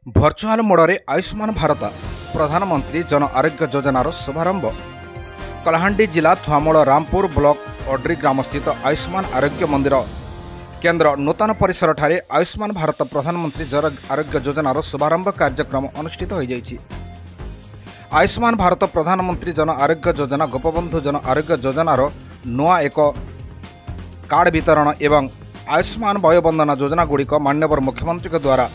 Virtual मोडरे Ayushman Bharat प्रधानमंत्री जन आरोग्य योजनार शुभारंभ। कलाहांडी जिला थुआमूल रामपुर ब्लॉक अड्री ग्राम स्थित आयुष्मान आरोग्य मंदिर केन्द्र नूतन परिसर ठारे आयुष्मान भारत प्रधानमंत्री जन आरोग्य योजनार शुभारंभ कार्यक्रम अनुष्ठित हो जाइछि। आयुष्मान भारत प्रधानमंत्री जन आरोग्य योजना गोपबंधु जन आरोग्य योजनार नुआ एक कार्ड वितरण एवं आयुष्मान वयोबंदना योजना गुड़िक मान्यवर मुख्यमंत्री द्वारा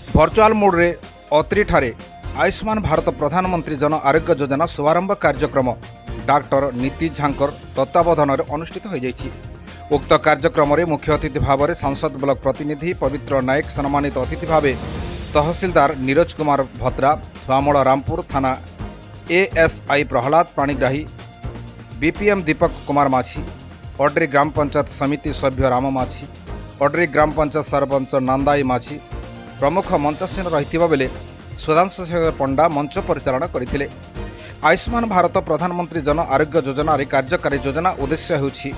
भर्चुआल मोड्रे अत्री ठारे आयुष्मान भारत प्रधानमंत्री जन आरोग्य योजना शुभारंभ कार्यक्रम डॉक्टर नीति झांकर तत्वावधान अनुष्ठित हो जाइछि। उक्त कार्यक्रम में मुख्य अतिथि भाव में सांसद ब्लॉक प्रतिनिधि पवित्र नायक सम्मानित अतिथि भाव तहसीलदार नीरज कुमार भत्रा, थुआमूल रामपुर थाना एएसआई प्रहलाद पाणिग्राही, बीपीएम दीपक कुमार माछी, अड्री ग्राम पंचायत समिति सभ्य राम माछी, अड्री ग्राम पंचायत सरपंच नंदाई माछी प्रमुख मंचासीन रही बेले सुधांशु शेखर पंडा मंच परिचालन करथिले। आयुष्मान भारत प्रधानमंत्री जन आरोग्य योजना कार्यकारी योजना उद्देश्य होछि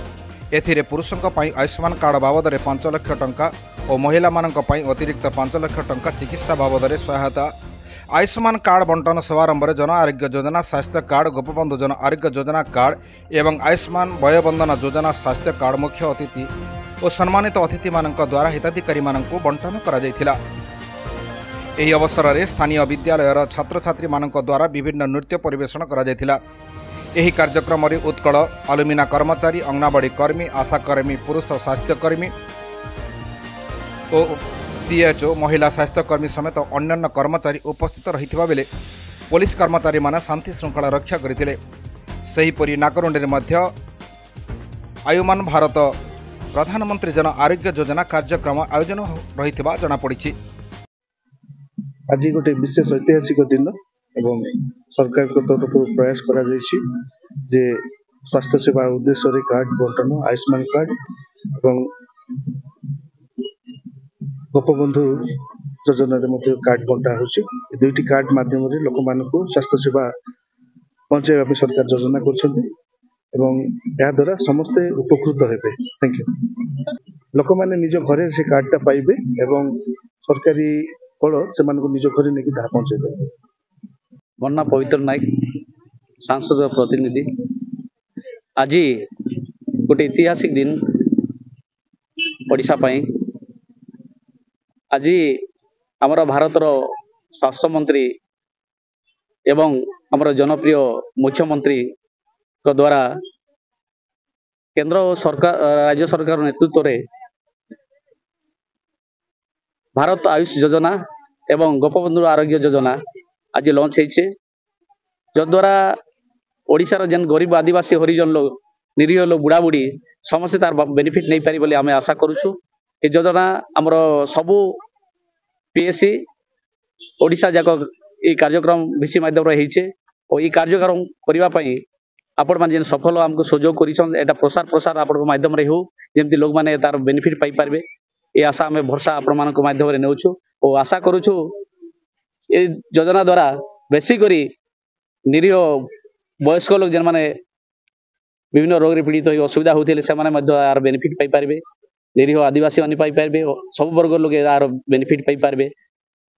एथिरे पुरुषों पई आयुष्मान कार्ड बाबद 5 लाख टंका और महिला मानक पई अतिरिक्त 5 लाख टंका चिकित्सा बाबद सहायता। आयुष्मान कार्ड बंटन शुभारंभ जन आरोग्य योजना स्वास्थ्य कार्ड गोपबंधु जन आरोग्य योजना कार्ड एवं आयुष्मान वयोबंदना योजना स्वास्थ्य कार्ड मुख्य अतिथि और सम्मानित अतिथि मानक द्वारा हिताधिकारी मानक बंटन करा जायथिला। एही अवसर में स्थानीय विद्यालयर छात्र छात्री मानक द्वारा विभिन्न नृत्य परिवेषण करा जायथिला। एही कार्यक्रम में उत्कल अलुमिना कर्मचारी, अंगनवाड़ी कर्मी, आशाकर्मी, पुरुष स्वास्थ्यकर्मी और सीएचओ महिला स्वास्थ्यकर्मी समेत अन्य कर्मचारी उपस्थित रही बेले पुलिस कर्मचारी माने शांति श्रृंखला रक्षा करथिले। सेहीपरि नाकरुंडी मध्य आयुष्मान भारत प्रधानमंत्री जन आरोग्य योजना कार्यक्रम आयोजन रही जनापड़ी। आज गोटे विशेष ऐतिहासिक दिन एवं सरकार को तरफ प्रयास करा जायछि जे स्वास्थ्य सेवा उद्देश्य कार्ड बंटन आयुष्मान कार्ड एवं गोपबंधु योजना कार्ड बंटा होछि। दुईटी कार्ड माध्यम लोक मानक स्वास्थ्य सेवा पहुंचाइबा पे सरकार योजना करछन्ती एवं या द्वारा समस्ते उपकृत हेबे। Thank you. लोक माने निज घरे से कार्डटा पाइबे एवं सरकारी कल से निज घर नहीं ताहा पहुंचे देबे। मन्ना पवित्र नायक सांसद प्रतिनिधि आज गोटे ऐतिहासिक दिन ओडिशा पाई। आज आमर भारतर स्वास्थ्य मंत्री एवं आमर जनप्रिय मुख्यमंत्री को द्वारा केंद्र और सरकार राज्य सरकार नेतृत्व में भारत आयुष योजना एवं गोपबंधु आरोग्य योजना आज लॉन्च होइछे, जद्वारा ओडिशार जेन गरीब आदिवासी हरिजन लोग निरीह लोग बुढ़ा बुढ़ी समस्त तार बेनिफिट नहीं पारी बोली आम आशा करूछु। ए योजना आमर सबू पीएससी ओडिशा जाक ये कार्यक्रम विषय माध्यम होइछे और ये कार्यक्रम करबा पई आपण मान जेन सफल हमको सहयोग करिछन एटा प्रसार आपण माध्यम रे हो जेमति लोग माने तार बेनिफिट पाई पारबे ये आशा आम भरसा आपण मान माध्यम नेउछु और आशा करूछु ये योजना द्वारा बेसी करी निरीह वयस्क लोग जेन माने विभिन्न रोग रे पीड़ित हो असुविधा होते से यार बेनिफिट पाई पारबे। निरीह आदिवासी माने पाई पारबे, सब वर्ग लोग यार बेनिफिट पाई पारबे।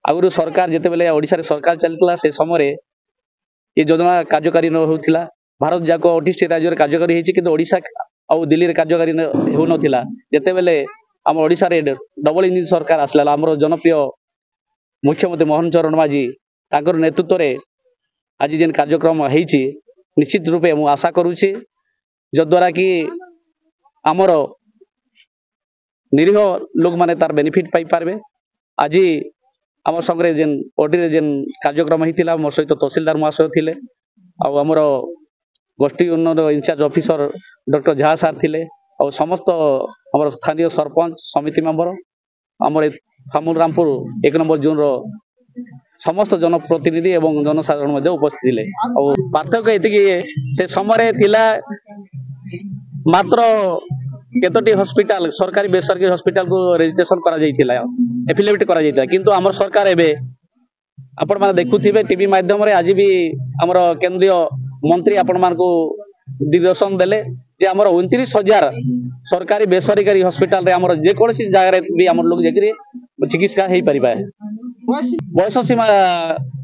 आगु सरकार जेते बेले ओडिशा रे सरकार चलतला से समय ये योजना कार्यकारी न होतिला। भारत जाक 28 राज्य रे कार्यकारी हेछि किंतु ओडिशा और दिल्ली रे कार्यकारी हो नथिला। जेते बेले आम ओडिशा रे डबल इंजिन सरकार आसला आमर जनप्रिय मुख्यमंत्री मोहन चरण माझी ताकर नेतृत्व रे आज जेन कार्यक्रम होइछि निश्चित रूपे मु आशा करूछि जद्वारा कि आमर निरीह लोग माने तार बेनिफिट पाई पारबे। आज आम संगे जेन ओडी जेन कार्यक्रम होइतिला मोर सहित तहसीलदार महाशय थिले आ आमर गोष्ठी उन्नयन इंचार्ज ऑफिसर डॉक्टर झा सार थिले और समस्त आमर स्थानीय सरपंच समिति मेंबर आमर थुआमूल रामपुर 1 नंबर जोन रो समस्त जनप्रतिनिधि एवं जनसाधारण मध्य उपस्थित थिले और पार्थक्य एतिकी से समय थिला मात्र केतोटी हॉस्पिटल सरकारी बेसरकारी हॉस्पिटल को रजिस्ट्रेशन करा जायतिला एफिलिएट करा जायतिला किंतु आमर सरकार एबे आपण माने देखुथिबे टीवी माध्यम रे आज भी आमर केंद्रीय मंत्री आपण मान को दिग्दर्शन देले जे आमर 29,000 सरकारी बेसरकारी हॉस्पिटल रे आमर जे कोनसी जगह रे भी आमर लोग जेकरी चिकित्सा हेई परिबा। बयस सीमा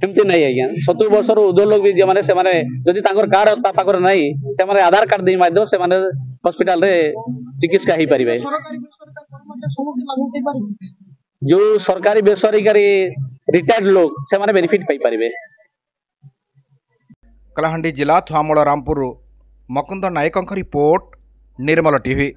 एमती नहीं आज्ञा 70 वर्ष ऊर्ध्व लोग भी जो से जदि कार्ड पाखर नहीं से आधार कार्ड दे माध्यम से हॉस्पिटल रे चिकित्सा हो पारे जो सरकारी बेसरकारी रिटायर्ड लोग से बेनिफिट पाई पारे। कलाहांडी जिला थुआमूल रामपुर मकुंद नायकों रिपोर्ट निर्मल टीवी।